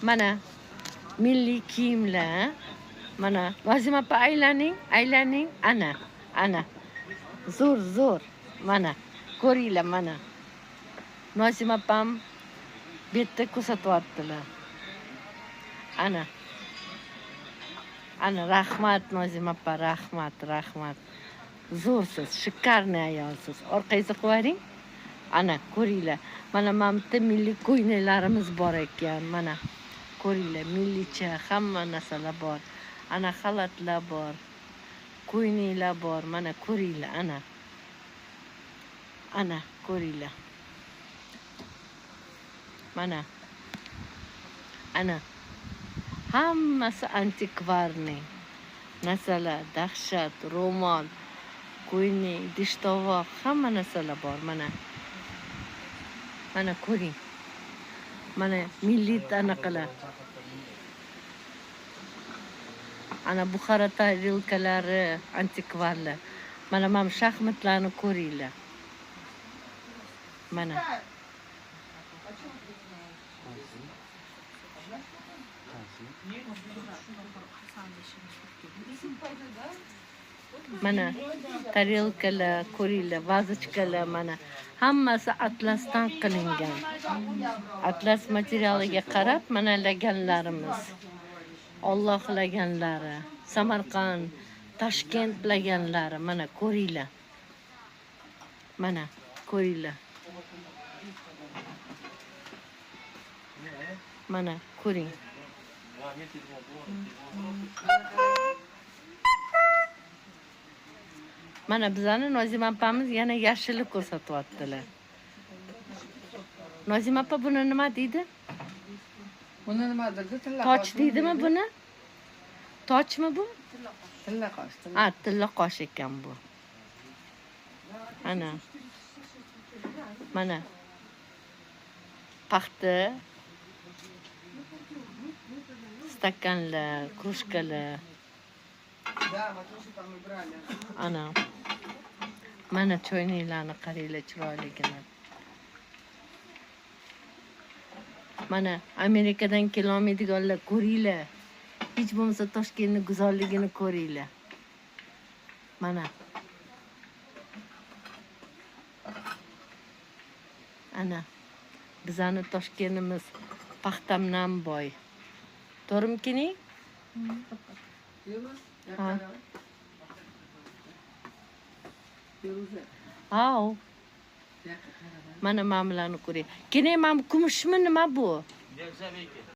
Mana milliy kiyimlar. Mana Nozim opa aylaning. Ana. Zo'r. Mana ko'ringlar mana. Nozim opam bu yerda ko'rsatyaptilar. Ana rahmat Nozim opa, rahmat. Zo'rsiz, shikarniy ayolsiz. Orqangizga qo'ying. Ana ko'ringlar. Mana bitta milliy ko'ylaklarimiz bor ekan. Mana ko'ringlar, millicha hamma narsalar bor. Ana xalatlar bor. Ko'ylaklar bor. Mana ko'ringlar, ana ko'ringlar. Mana. Hammasi antikvarniy. Narsalar, dahshat, ro'mol, ko'ylak, idish tovoq, hamma narsalar bor. Mana ko'ring. Mana milliy anaqalar. Ana Buxoro tarilkalari, antikvarlar. Mana shaxmatlarni ko'ringlar. Mana. Mana tarilkalar, ko'ringlar, vazochkalar mana hammasi atlasdan qilingan. Atlas materialiga qarab mana laganlarimiz. Alloh laganlari, Samarqand, Toshkent laganlari mana ko'ringlar. Mana ko'ringlar. Mana ko'ring. Mana bizani Nozim opamiz yana yashillik ko'rsatyaptilar. Nozim opa buni nima deydi? Buni nima dedi? Toch deydimi buni? Tochmi bu? Tilla qosh. Tilla qosh ekan bu. Mana. Paxta, stakanlar, krужкаlar. Mana choynaklarni qaranglar, chiroyligini. Mana Amerikadan kelolmaydiganlar ko'ringlar. Hech bo'lmasa Toshkentning go'zalligini ko'ringlar. Mana. Bizani Toshkentimiz paxtamdan boy. To'g'rimikin? Mana bularni ko'ring. Keling, mana kumushmi nima bu?